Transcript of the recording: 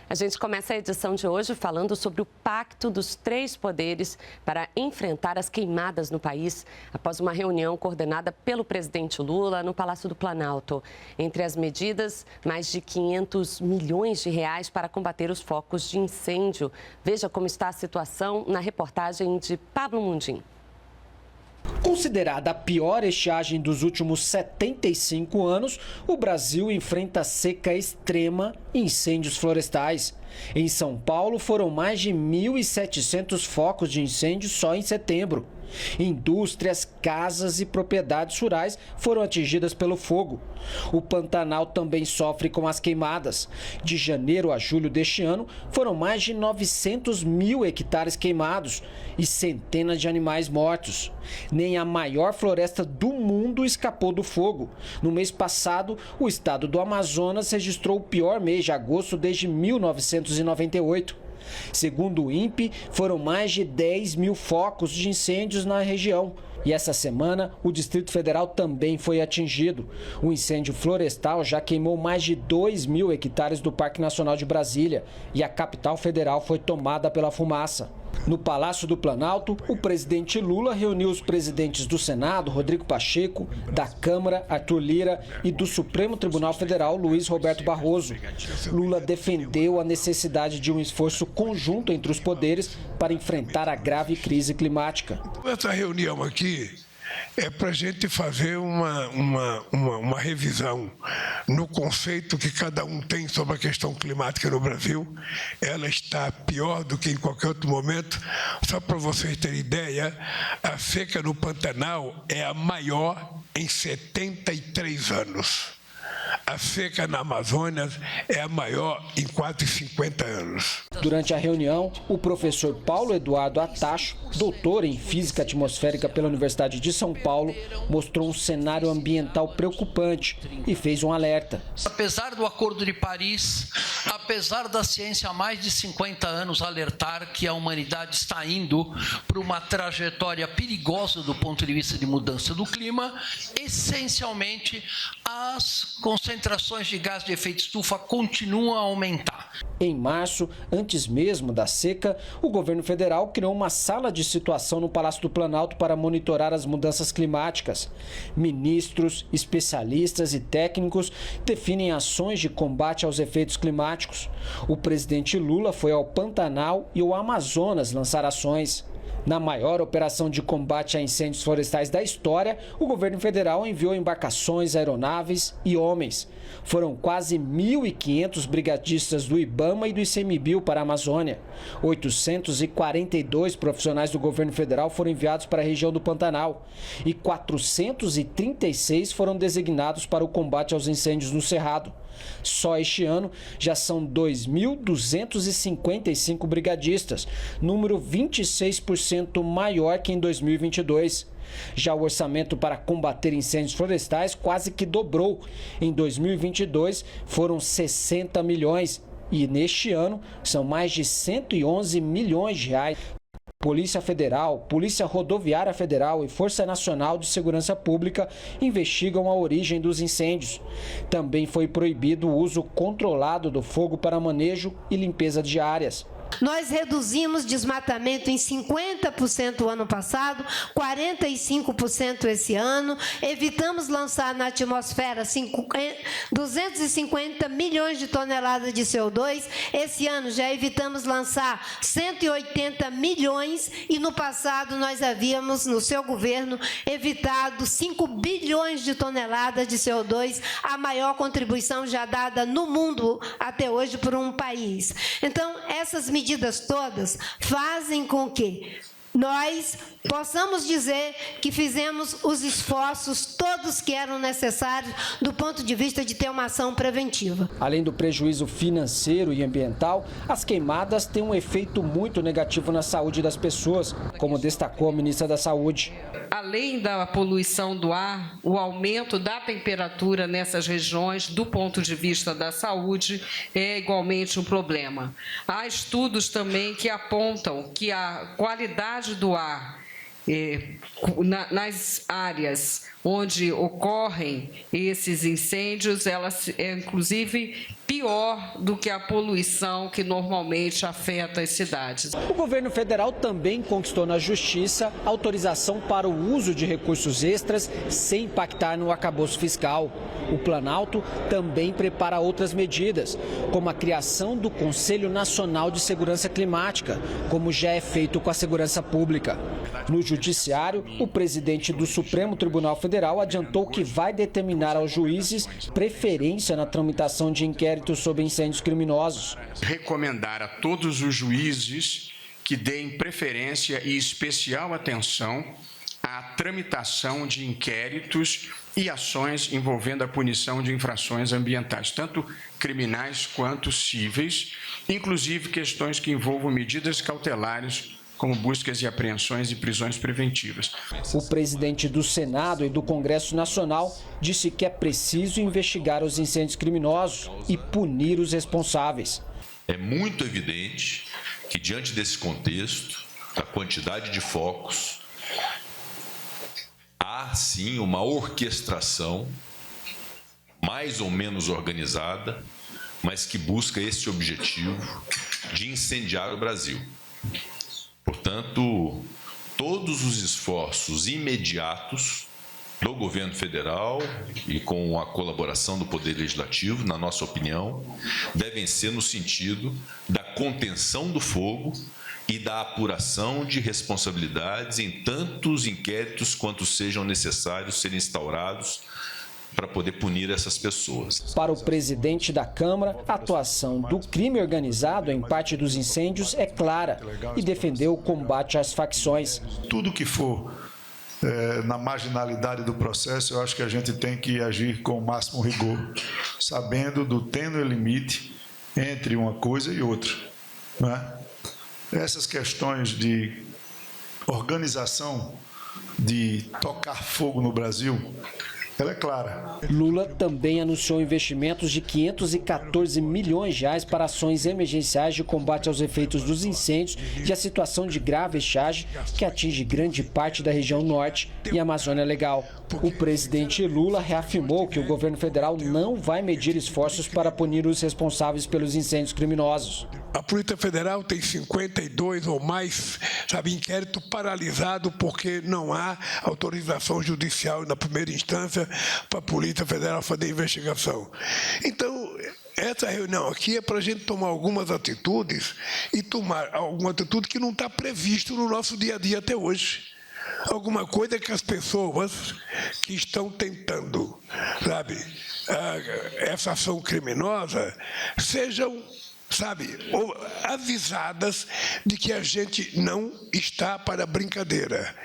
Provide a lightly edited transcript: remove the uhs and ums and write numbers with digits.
A gente começa a edição de hoje falando sobre o pacto dos três poderes para enfrentar as queimadas no país, após uma reunião coordenada pelo presidente Lula no Palácio do Planalto. Entre as medidas, mais de 500 milhões de reais para combater os focos de incêndio. Veja como está a situação na reportagem de Pablo Mundim. Considerada a pior estiagem dos últimos 75 anos, o Brasil enfrenta seca extrema e incêndios florestais. Em São Paulo, foram mais de 1.700 focos de incêndio só em setembro. Indústrias, casas e propriedades rurais foram atingidas pelo fogo. O Pantanal também sofre com as queimadas. De janeiro a julho deste ano, foram mais de 900 mil hectares queimados e centenas de animais mortos. Nem a maior floresta do mundo escapou do fogo. No mês passado, o estado do Amazonas registrou o pior mês de agosto desde 1998. Segundo o INPE, foram mais de 10 mil focos de incêndios na região. E essa semana, o Distrito Federal também foi atingido. O incêndio florestal já queimou mais de 2 mil hectares do Parque Nacional de Brasília e a capital federal foi tomada pela fumaça. No Palácio do Planalto, o presidente Lula reuniu os presidentes do Senado, Rodrigo Pacheco, da Câmara, Arthur Lira, e do Supremo Tribunal Federal, Luiz Roberto Barroso. Lula defendeu a necessidade de um esforço conjunto entre os poderes para enfrentar a grave crise climática. Essa reunião aqui é para a gente fazer uma revisão no conceito que cada um tem sobre a questão climática no Brasil. Ela está pior do que em qualquer outro momento. Só para vocês terem ideia, a seca no Pantanal é a maior em 73 anos. A seca na Amazônia é a maior em quase 50 anos. Durante a reunião, o professor Paulo Eduardo Atacho, doutor em Física Atmosférica pela Universidade de São Paulo, mostrou um cenário ambiental preocupante e fez um alerta. Apesar do Acordo de Paris, apesar da ciência há mais de 50 anos alertar que a humanidade está indo para uma trajetória perigosa do ponto de vista de mudança do clima, essencialmente as concentrações de gás de efeito estufa continuam a aumentar. Em março, antes mesmo da seca, o governo federal criou uma sala de situação no Palácio do Planalto para monitorar as mudanças climáticas. Ministros, especialistas e técnicos definem ações de combate aos efeitos climáticos. O presidente Lula foi ao Pantanal e ao Amazonas lançar ações. Na maior operação de combate a incêndios florestais da história, o governo federal enviou embarcações, aeronaves e homens. Foram quase 1.500 brigadistas do IBAMA e do ICMBio para a Amazônia. 842 profissionais do governo federal foram enviados para a região do Pantanal e 436 foram designados para o combate aos incêndios no Cerrado. Só este ano já são 2.255 brigadistas, número 26% maior que em 2022. Já o orçamento para combater incêndios florestais quase que dobrou. Em 2022 foram 60 milhões e neste ano são mais de 111 milhões de reais. Polícia Federal, Polícia Rodoviária Federal e Força Nacional de Segurança Pública investigam a origem dos incêndios. Também foi proibido o uso controlado do fogo para manejo e limpeza de áreas. Nós reduzimos desmatamento em 50% o ano passado, 45% esse ano. Evitamos lançar na atmosfera 250 milhões de toneladas de CO2. Esse ano já evitamos lançar 180 milhões e no passado nós havíamos, no seu governo, evitado 5 bilhões de toneladas de CO2, a maior contribuição já dada no mundo até hoje por um país. Então, essas medidas todas fazem com que nós possamos dizer que fizemos os esforços todos que eram necessários do ponto de vista de ter uma ação preventiva. Além do prejuízo financeiro e ambiental, as queimadas têm um efeito muito negativo na saúde das pessoas, como destacou a ministra da Saúde. Além da poluição do ar, o aumento da temperatura nessas regiões, do ponto de vista da saúde, é igualmente um problema. Há estudos também que apontam que a qualidade do ar nas áreas onde ocorrem esses incêndios, ela é inclusive pior do que a poluição que normalmente afeta as cidades. O governo federal também conquistou na Justiça autorização para o uso de recursos extras sem impactar no arcabouço fiscal. O Planalto também prepara outras medidas, como a criação do Conselho Nacional de Segurança Climática, como já é feito com a segurança pública. No Judiciário, o presidente do Supremo Tribunal Federal adiantou que vai determinar aos juízes preferência na tramitação de inquéritos sobre incêndios criminosos. Recomendar a todos os juízes que deem preferência e especial atenção à tramitação de inquéritos e ações envolvendo a punição de infrações ambientais, tanto criminais quanto cíveis, inclusive questões que envolvam medidas cautelares, como buscas e apreensões e prisões preventivas. O presidente do Senado e do Congresso Nacional disse que é preciso investigar os incêndios criminosos e punir os responsáveis. É muito evidente que, diante desse contexto, da quantidade de focos, há sim uma orquestração mais ou menos organizada, mas que busca esse objetivo de incendiar o Brasil. Portanto, todos os esforços imediatos do governo federal e com a colaboração do Poder Legislativo, na nossa opinião, devem ser no sentido da contenção do fogo e da apuração de responsabilidades em tantos inquéritos quanto sejam necessários serem instaurados para poder punir essas pessoas. Para o presidente da Câmara, a atuação do crime organizado em parte dos incêndios é clara e defendeu o combate às facções. Tudo que for na marginalidade do processo, eu acho que a gente tem que agir com o máximo rigor, sabendo do tênue limite entre uma coisa e outra, não é? Essas questões de organização, de tocar fogo no Brasil, ela é clara. Lula também anunciou investimentos de 514 milhões de reais para ações emergenciais de combate aos efeitos dos incêndios e a situação de grave estiagem que atinge grande parte da região norte e Amazônia Legal. O presidente Lula reafirmou que o governo federal não vai medir esforços para punir os responsáveis pelos incêndios criminosos. A Polícia Federal tem 52 ou mais, inquérito paralisado porque não há autorização judicial na primeira instância para a Polícia Federal fazer investigação. Então, essa reunião aqui é para a gente tomar algumas atitudes e tomar alguma atitude que não está previsto no nosso dia a dia até hoje. Alguma coisa que as pessoas que estão tentando, essa ação criminosa, sejam avisadas de que a gente não está para brincadeira.